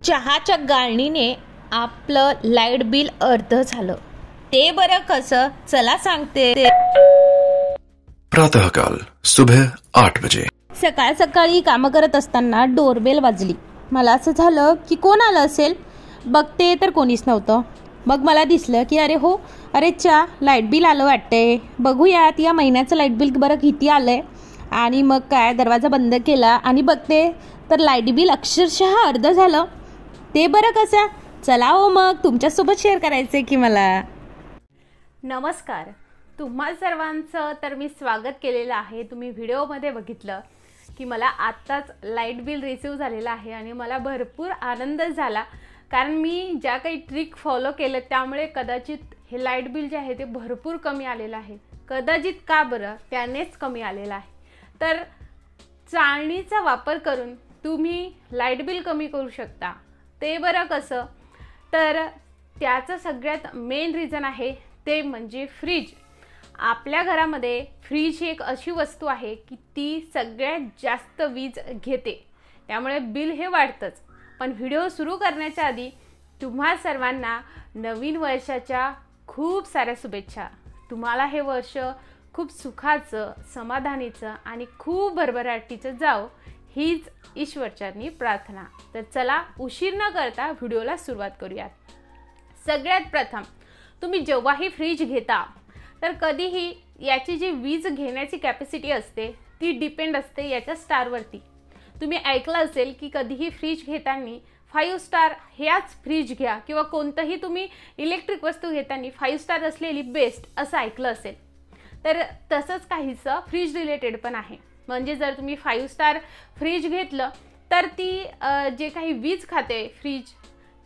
चहाच्या गाळणीने आपलं light bill अर्ध झालं. ते बरं कसं, चला सांगते. प्रातःकाल सुबह 8 बजे. सकाळ सकाळी कामं करत असताना डोरबेल वाजली. मला असं झालं की कोण आलं असेल. बघते तर कोणीच नव्हतं. मग मला दिसलं की अरे लाईट बिल आलं वाटतंय. बघूयात या महिन्याचं लाईट बिल बरं किती आलंय. आणि मग काय, दरवाजा बंद केला आणि बघते तर लाईट बिल अक्षरशः अर्ध झालं. ते बरं कसं, चला मग तुमच्यासोबत शेअर करायचं की मला. नमस्कार, तुम्हा सर्वांचं तर मी स्वागत केलेलं आहे. तुम्ही व्हिडिओमध्ये बघितलं की मला आत्ताच लाईट बिल रिसीव झालेलं आहे आणि मला भरपूर आनंद झाला. कारण मी ज्या काही ट्रिक फॉलो केलं त्यामुळे कदाचित हे लाईट बिल जे आहे ते भरपूर कमी आलेलं आहे. कदाचित का बरं, त्यानेच कमी आलेलं आहे. तर चाळणीचा वापर करून तुम्ही लाईट बिल कमी करू शकता. ते बरं कसं, तर त्याचं सगळ्यात मेन रिझन आहे ते म्हणजे फ्रीज. आपल्या घरामध्ये फ्रीज ही एक अशी वस्तू आहे की ती सगळ्यात जास्त वीज घेते, त्यामुळे बिल हे वाढतंच. पण व्हिडिओ सुरू करण्याच्या आधी तुम्हा सर्वांना नवीन वर्षाच्या खूप साऱ्या शुभेच्छा. तुम्हाला हे वर्ष खूप सुखाचं, समाधानीचं आणि खूप भरभराटीचं जावो हीच ईश्वरचरणी प्रार्थना. तर चला उशीर न करता व्हिडिओला सुरुवात करूयात. सगळ्यात प्रथम तुम्ही जेव्हाही फ्रीज घेता तर कधीही याची जी वीज घेण्याची कॅपॅसिटी असते ती डिपेंड असते याच्या स्टारवरती. तुम्ही ऐकलं असेल की कधीही फ्रीज घेताना 5 स्टार ह्याच फ्रीज घ्या किंवा कोणतंही तुम्ही इलेक्ट्रिक वस्तू घेताना 5 स्टार असलेली बेस्ट असं ऐकलं असेल. तर तसंच काहीसं फ्रीज रिलेटेड पण आहे. म्हणजे जर तुम्ही 5 स्टार फ्रीज घेतलं तर ती जे काही वीज खाते फ्रीज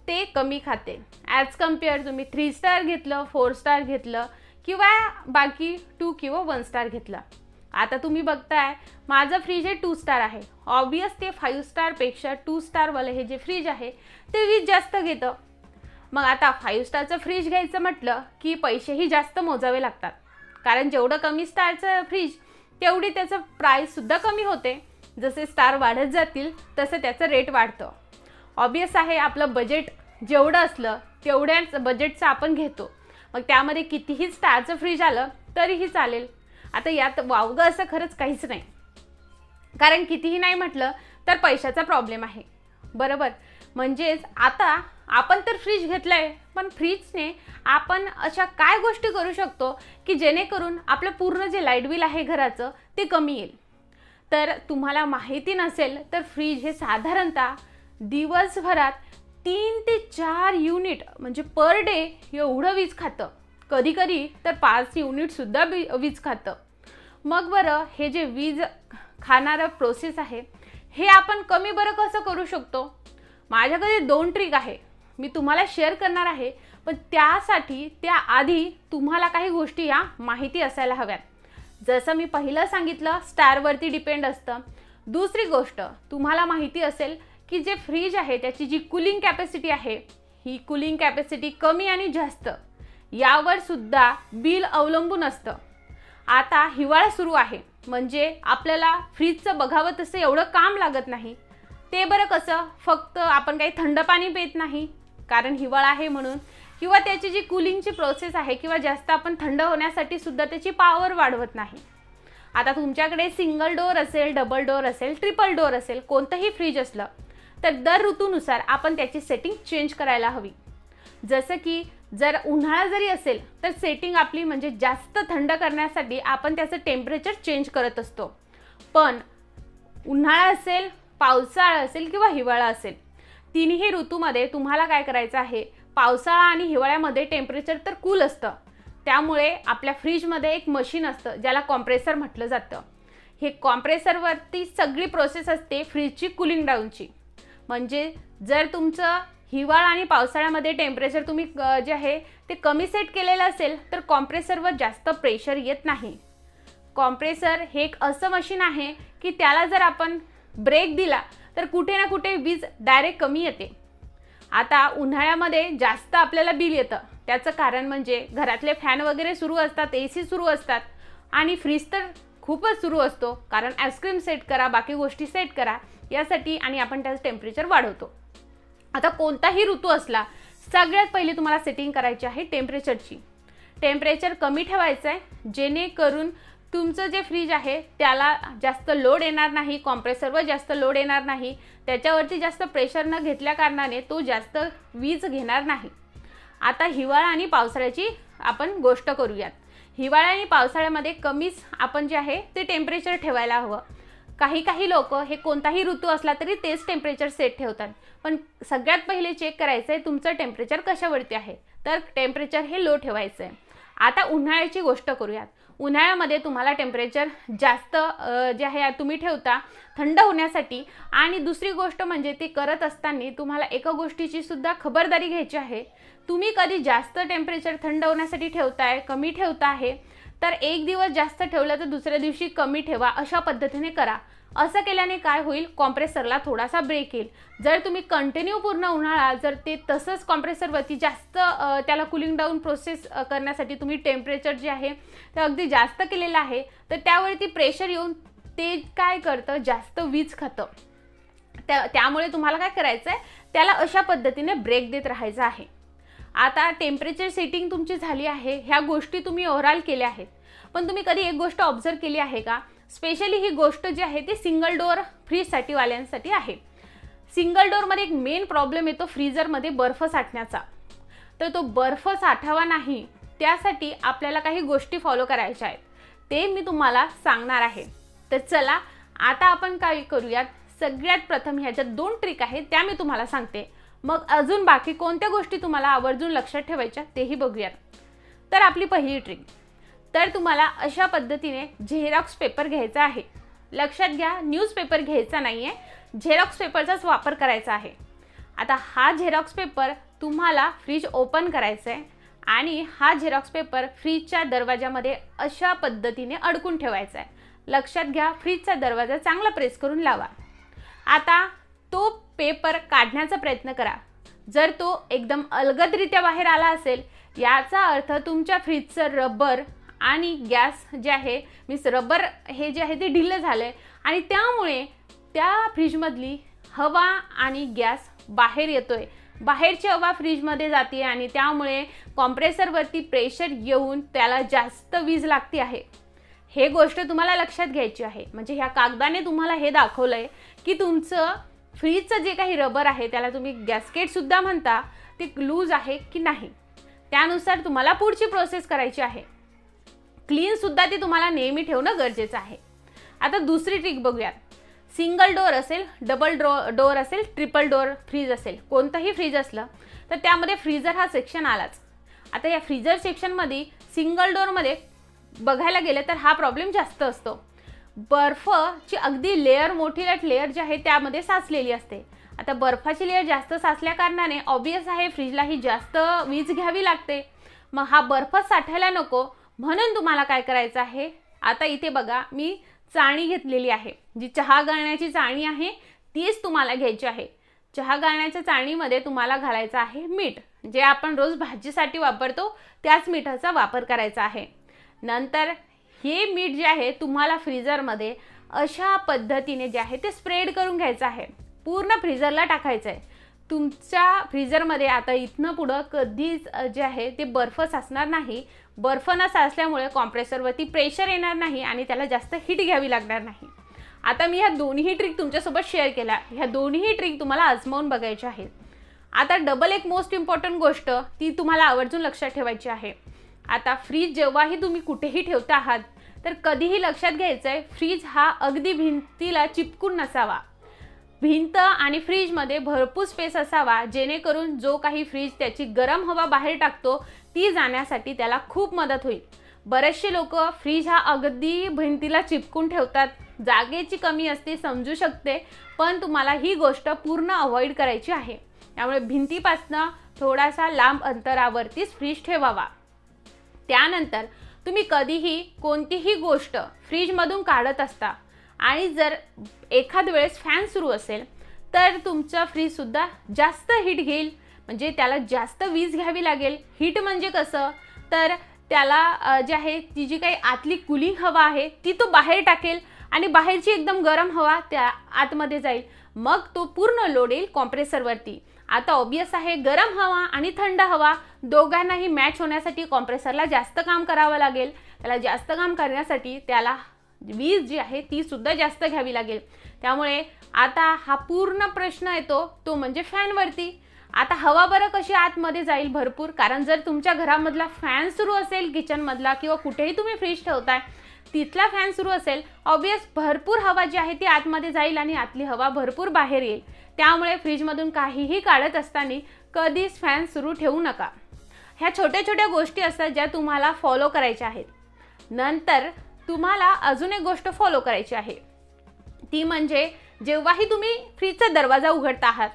ते कमी खाते ॲज कम्पेअर तुम्ही 3 स्टार घेतलं, 4 स्टार घेतलं किंवा बाकी 2 किंवा 1 स्टार घेतलं. आता तुम्ही बघताय माझं फ्रीज हे 2 स्टार आहे. ऑब्वियस ते 5 स्टारपेक्षा 2 स्टारवालं हे जे फ्रीज आहे ते वीज जास्त घेतं. मग आता 5 स्टारचं फ्रीज घ्यायचं म्हटलं की पैसेही जास्त मोजावे लागतात. कारण जेवढं कमी स्टारचं फ्रीज तेवढी त्याचं प्राईससुद्धा कमी होते. जसे स्टार वाढत जातील तसं त्याचं रेट वाढतं. ऑब्वियस आहे, आपलं बजेट जेवढं असलं तेवढ्याच बजेटचं आपण घेतो. मग त्यामध्ये कितीही स्टारचं फ्रीज आलं तरीही चालेल. आता यात वावगं असं खरंच काहीच नाही. कारण कितीही नाही म्हटलं तर पैशाचा प्रॉब्लेम आहे, बरोबर. म्हणजेच आता आपण तर फ्रीज घेतलं आहे, पण फ्रीजने आपण अशा काय गोष्टी करू शकतो की जेणेकरून आपलं पूर्ण जे लाईट बिल आहे घराचं ते कमी येईल. तर तुम्हाला माहिती नसेल तर फ्रीज हे साधारणतः दिवसभरात 3 ते 4 युनिट म्हणजे पर डे एवढं वीज खातं. कधी कधी तर 5 युनिटसुद्धा वीज खातं. मग बरं, हे जे वीज खाणारं प्रोसेस आहे हे आपण कमी बरं कसं करू शकतो. माझ्याकडे 2 ट्रिक आहे, मी तुम्हाला शेअर करणार आहे. पण त्यासाठी त्याआधी तुम्हाला काही गोष्टी या माहिती असायला हव्यात. जसं मी पहिलं सांगितलं, स्टारवरती डिपेंड असतं. दुसरी गोष्ट तुम्हाला माहिती असेल की जे फ्रीज आहे त्याची जी कूलिंग कॅपॅसिटी आहे ही कूलिंग कॅपॅसिटी कमी आणि जास्त यावर सुद्धा बिल अवलंबून असतं. आता हिवाळा सुरू आहे म्हणजे आपल्याला फ्रीजचं बघावं तसं एवढं काम लागत नाही. ते बरं कसं, फक्त आपण काही थंड पाणी पित नाही कारण हिवाळा आहे म्हणून, किंवा त्याची जी कूलिंगची प्रोसेस आहे किंवा जास्त आपण थंड होण्यासाठी सुद्धा त्याची पॉवर वाढवत नाही. आता तुमच्याकडे सिंगल डोअर असेल, डबल डोअर असेल, ट्रिपल डोअर असेल, कोणतंही फ्रीज असलं तर दर ऋतूनुसार आपण त्याची सेटिंग चेंज करायला हवी. जसं की जर उन्हाळा जरी असेल तर सेटिंग आपली म्हणजे जास्त थंड करण्यासाठी आपण त्याचं टेम्परेचर चेंज करत असतो. पण उन्हाळा असेल, पावसाळा असेल किंवा हिवाळा असेल, तिन्ही ऋतूमध्ये तुम्हाला काय करायचं आहे, पावसाळा आणि हिवाळ्यामध्ये टेम्परेचर तर कूल असतं. त्यामुळे आपल्या फ्रीजमध्ये एक मशीन असतं ज्याला कॉम्प्रेसर म्हटलं जातं. हे कॉम्प्रेसरवरती सगळी प्रोसेस असते फ्रीजची कूलिंग डाऊनची. म्हणजे जर तुमचं हिवाळा आणि पावसाळ्यामध्ये टेम्परेचर तुम्ही जे आहे ते कमी सेट केलेलं असेल तर कॉम्प्रेसरवर जास्त प्रेशर येत नाही. कॉम्प्रेसर हे एक असं मशीन आहे की त्याला जर आपण ब्रेक दिला तर कुठे ना कुठे वीज डायरेक्ट कमी येते. आता उन्हाळ्यामध्ये जास्त आपल्याला बिल येतं. त्याचं कारण म्हणजे घरातले फॅन वगैरे सुरू असतात, AC सुरू असतात आणि फ्रीज तर खूपच सुरू असतो. कारण आईस्क्रीम सेट करा, बाकी गोष्टी सेट करा यासाठी, आणि आपण त्याचं टेम्परेचर वाढवतो. आता कोणताही ऋतू असला, सगळ्यात पहिले तुम्हाला सेटिंग करायची आहे टेम्परेचरची. टेम्परेचर कमी ठेवायचं आहे, जेणेकरून तुमचं जे फ्रीज आहे त्याला जास्त लोड येणार नाही, कॉम्प्रेसरवर जास्त लोड येणार नाही, त्याच्यावरती जास्त प्रेशर न घेतल्या कारणाने तो जास्त वीज घेणार नाही. आता हिवाळा आणि पावसाळ्याची आपण गोष्ट करूयात. हिवाळा आणि पावसाळ्यामध्ये कमीच आपण जे आहे ते टेम्परेचर ठेवायला हवं. काही लोक हे कोणताही ऋतू असला तरी तेच टेम्परेचर सेट ठेवतात, पण सगळ्यात पहिले चेक करायचं आहे तुमचं टेम्परेचर कशावरती आहे, तर टेम्परेचर हे लो ठेवायचं आहे. आता उन्हाळ्याची गोष्ट करूयात. उन्हाळ्यामध्ये तुम्हाला टेम्परेचर जास्त जे आहे तुम्ही ठेवता थंड होण्यासाठी. आणि दुसरी गोष्ट म्हणजे ते करत असताना तुम्हाला एका गोष्टीची सुद्धा खबरदारी घ्यायची आहे. तुम्ही कधी जास्त टेम्परेचर थंड होण्यासाठी ठेवताय, कमी ठेवता आहे, तर एक दिवस जास्त ठेवलं तर दुसऱ्या दिवशी कमी ठेवा, अशा पद्धतीने करा. असं केल्याने काय होईल, कॉम्प्रेसरला थोडासा ब्रेक येईल. जर तुम्ही कंटिन्यू पूर्ण उन्हाळा जर ते तसंच कॉम्प्रेसरवरती जास्त त्याला कूलिंग डाऊन प्रोसेस करण्यासाठी तुम्ही टेम्परेचर जे आहे ते अगदी जास्त केलेलं आहे, तर त्यावरती प्रेशर येऊन ते काय करतं, जास्त वीज खातं. त्यामुळे तुम्हाला काय करायचं आहे, त्याला अशा पद्धतीने ब्रेक देत राहायचं आहे. आता टेम्परेचर सेटिंग तुमची झाली आहे, ह्या गोष्टी तुम्ही ओव्हरऑल केल्या आहेत. पण तुम्ही कधी एक गोष्ट ऑब्झर्व केली आहे का, स्पेशली ही गोष्ट जी आहे ती सिंगल डोअर फ्रीजसाठी वाल्यांसाठी आहे. सिंगल डोअरमध्ये एक मेन प्रॉब्लेम येतो फ्रीजरमध्ये बर्फ साठण्याचा. तर तो बर्फ साठावा नाही, त्यासाठी आपल्याला काही गोष्टी फॉलो करायच्या आहेत, ते मी तुम्हाला सांगणार आहे. तर चला आता आपण काय करूयात, सगळ्यात प्रथम ह्याच्यात 2 ट्रिक आहेत त्या मी तुम्हाला सांगते, मग अजून बाकी कोणत्या गोष्टी तुम्हाला आवर्जून लक्षात ठेवायच्या तेही बघूयात. तर आपली पहिली ट्रिक, तर तुम्हाला अशा पद्धतीने झेरॉक्स पेपर घ्यायचा आहे. लक्षात घ्या, न्यूजपेपर घ्यायचा नाही आहे, झेरॉक्स पेपरचाच वापर करायचा आहे. आता हा झेरॉक्स पेपर तुम्हाला फ्रीज ओपन करायचा आहे आणि हा झेरॉक्स पेपर फ्रीजच्या दरवाजामध्ये अशा पद्धतीने अडकून ठेवायचा आहे. लक्षात घ्या, फ्रीजचा दरवाजा चांगला प्रेस करून लावा. आता तो पेपर काढण्याचा प्रयत्न करा. जर तो एकदम अलगदरित्या बाहेर आला असेल, याचा अर्थ तुमच्या फ्रीजचं रबर आणि गॅस जे आहे मीन्स रबर हे जे आहे ते ढिल्लं झालं आहे आणि त्यामुळे त्या फ्रीजमधली हवा आणि गॅस बाहेर येतोय. बाहेरची हवा फ्रीजमध्ये जाते आणि त्यामुळे कॉम्प्रेसरवरती प्रेशर येऊन त्याला जास्त वीज लागते आहे. हे गोष्ट तुम्हाला लक्षात घ्यायची आहे. म्हणजे ह्या कागदाने तुम्हाला हे दाखवलं आहे की तुमचं फ्रीजचं जे काही रबर आहे, त्याला तुम्ही गॅस्केटसुद्धा म्हणता, ते लूज आहे की नाही, त्यानुसार तुम्हाला पुढची प्रोसेस करायची आहे. क्लीनसुद्धा ती तुम्हाला नेहमी ठेवणं गरजेचं आहे. आता दुसरी ट्रिक बघूयात. सिंगल डोअर असेल, डबल डोअर असेल, ट्रिपल डोअर फ्रीज असेल, कोणतंही फ्रीज असलं तर त्यामध्ये फ्रीजर हा सेक्शन आलाच. आता या फ्रीजर सेक्शनमध्ये सिंगल डोअरमध्ये बघायला गेलं तर हा प्रॉब्लेम जास्त असतो. बर्फची अगदी लेअर, मोठी लेअर जी आहे त्यामध्ये साचलेली असते. आता बर्फाची लेअर जास्त साचल्या कारणाने ऑब्वियस आहे फ्रीजलाही जास्त वीज घ्यावी लागते. मग हा बर्फ साठायला नको म्हणून तुम्हाला काय करायचं आहे, आता इथे बघा मी चाळणी घेतलेली आहे, जी चहा गाळण्याची चाळणी आहे तीच तुम्हाला घ्यायची आहे. चहा गाळण्याच्या चाळणीमध्ये तुम्हाला घालायचं आहे मीठ, जे आपण रोज भाजीसाठी वापरतो त्याच मिठाचा वापर करायचा आहे. नंतर हे मीठ जे आहे तुम्हाला फ्रीजरमध्ये अशा पद्धतीने जे आहे ते स्प्रेड करून घ्यायचं आहे, पूर्ण फ्रीजरला टाकायचं आहे. तुमच्या फ्रीजरमध्ये आता इथनं पुढं कधीच जे आहे ते बर्फ साचणार नाही. बर्फ न साचल्यामुळे कॉम्प्रेसरवरती प्रेशर येणार नाही आणि त्याला जास्त हीट घ्यावी लागणार नाही. आता मी ह्या दोन्ही ट्रिक तुमच्यासोबत शेअर केल्या. ह्या दोन्ही ट्रिक तुम्हाला आजमावून बघायच्या आहेत. आता डबल एक मोस्ट इम्पॉर्टंट गोष्ट ती तुम्हाला आवर्जून लक्षात ठेवायची आहे. आता फ्रीज जेव्हाही तुम्ही कुठेही ठेवता आहात तर कधीही लक्षात घ्यायचं आहे, फ्रीज हा अगदी भिंतीला चिपकून नसावा. भिंत आणि फ्रीजमध्ये भरपूर स्पेस असावा, जेणेकरून जो काही फ्रीज त्याची गरम हवा बाहेर टाकतो ती जाण्यासाठी त्याला खूप मदत होईल. बरेचसे लोक फ्रीज हा अगदी भिंतीला चिपकून ठेवतात. जागेची कमी असते, समजू शकते, पण तुम्हाला ही गोष्ट पूर्ण अवॉइड करायची आहे. त्यामुळे भिंतीपासून थोडासा लांब अंतरावरतीच फ्रीज ठेवावा. त्यानंतर तुम्ही कधीही कोणतीही गोष्ट फ्रीजमधून काढत असता आणि जर एखाद वेळेस फॅन सुरू असेल तर तुमचा फ्रीजसुद्धा जास्त हीट घेईल, म्हणजे त्याला जास्त वीज घ्यावी लागेल. हीट म्हणजे कसं, तर त्याला जे आहे ती जी काही आतली कूलिंग हवा आहे ती तो बाहेर टाकेल आणि बाहेरची एकदम गरम हवा त्या आतमध्ये जाईल. मग तो पूर्ण लोड येईल कॉम्प्रेसरवरती आता ऑब्वियस आहे गरम हवा आणि थंड हवा दोघांनाही मॅच होण्यासाठी कॉम्प्रेसरला जास्त काम करावं लागेल. त्याला जास्त काम करण्यासाठी त्याला वीज जी आहे ती सुद्धा जास्त घ्यावी लागेल. त्यामुळे आता हा पूर्ण प्रश्न येतो तो म्हणजे फॅनवरती. आता हवा बरं कशी आतमध्ये जाईल भरपूर, कारण जर तुमच्या घरामधला फॅन सुरू असेल किचनमधला किंवा कुठेही तुम्ही फ्रीज ठेवताय तिथला फॅन सुरू असेल, ऑब्वियस भरपूर हवा जी आहे ती आतमध्ये जाईल आणि आतली हवा भरपूर बाहेर येईल. त्यामुळे फ्रीजमधून काहीही काढत असताना कधीच फॅन सुरू ठेवू नका. ह्या छोट्या छोट्या गोष्टी असतात ज्या तुम्हाला फॉलो करायच्या आहेत. नंतर तुम्हाला अजून एक गोष्ट फॉलो करायची आहे, ती म्हणजे जेव्हाही तुम्ही फ्रीजचा दरवाजा उघडता आहात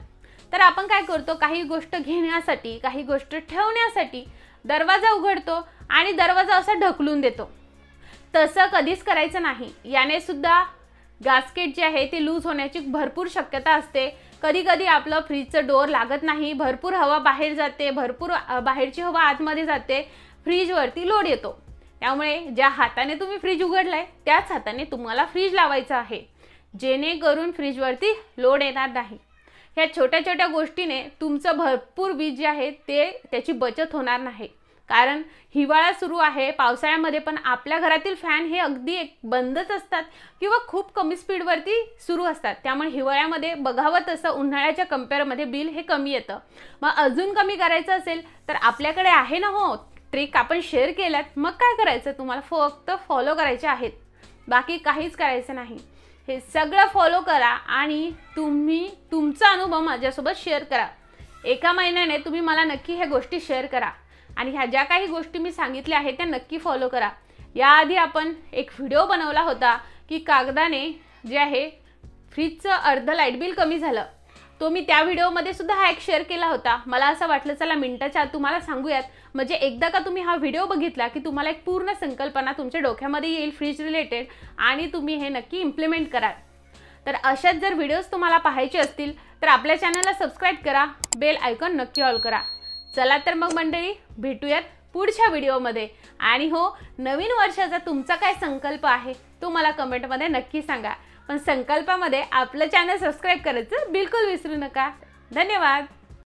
तर आपण काय करतो, काही गोष्ट घेण्यासाठी काही गोष्ट ठेवण्यासाठी दरवाजा उघडतो आणि दरवाजा असा ढकलून देतो. तसं कधीच करायचं नाही. याने सुद्धा गास्केट जे आहे ते लूज होण्याची भरपूर शक्यता असते. कधी कधी आपलं फ्रीजचं डोअर लागत नाही, भरपूर हवा बाहेर जाते, भरपूर बाहेरची हवा आतमध्ये जाते, फ्रीजवरती लोड येतो. त्यामुळे ज्या हाताने तुम्ही फ्रीज उघडलाय त्याच हाताने तुम्हाला फ्रीज लावायचं आहे, जेणेकरून फ्रीजवरती लोड येणार नाही. ह्या छोट्या छोट्या गोष्टीने तुमचं भरपूर वीज जे आहे ते त्याची बचत होणार नाही. कारण हिवाळा सुरू आहे, पावसाळ्यामध्ये पण आपल्या घरातील फॅन हे अगदी बंदच असतात किंवा खूप कमी स्पीडवरती सुरू असतात. त्यामुळे हिवाळ्यामध्ये बघावं तसं उन्हाळ्याच्या कम्पेअरमध्ये बिल हे कमी येतं. मग अजून कमी करायचं असेल तर आपल्याकडे आहे ना हो ट्रिक, आपण शेअर केल्यात. मग काय करायचं, तुम्हाला फक्त फॉलो करायचे आहेत, बाकी काहीच करायचं नाही. हे सगळं फॉलो करा आणि तुम्ही तुमचा अनुभव माझ्यासोबत शेअर करा. एका महिन्याने तुम्ही मला नक्की ह्या गोष्टी शेअर करा आणि ह्या ज्या काही गोष्टी मी सांगितल्या आहेत त्या नक्की फॉलो करा. याआधी आपण एक व्हिडिओ बनवला होता की कागदाने जे आहे फ्रीजचं अर्ध लाईट बिल कमी झालं, तो मी त्या व्हिडिओमध्ये सुद्धा हॅक शेअर केला होता. मला असं वाटलं चला मिनिटाच्या आत तुम्हाला सांगूयात, म्हणजे एकदा का तुम्ही हा व्हिडिओ बघितला की तुम्हाला एक पूर्ण संकल्पना तुमच्या डोक्यामध्ये येईल फ्रीज रिलेटेड आणि तुम्ही हे नक्की इम्प्लिमेंट कराल. तर अशाच जर व्हिडिओज तुम्हाला पाहायचे असतील तर आपल्या चॅनलला सबस्क्राईब करा, बेल आयकॉन नक्की ऑल करा. चला तर मग मंडळी भेटूयात पुढच्या व्हिडिओमध्ये. आणि हो, नवीन वर्षाचा तुमचा काय संकल्प आहे तो मला कमेंटमध्ये नक्की सांगा. पण संकल्पामध्ये आपलं चॅनल सबस्क्राईब करायचं बिलकुल विसरू नका. धन्यवाद.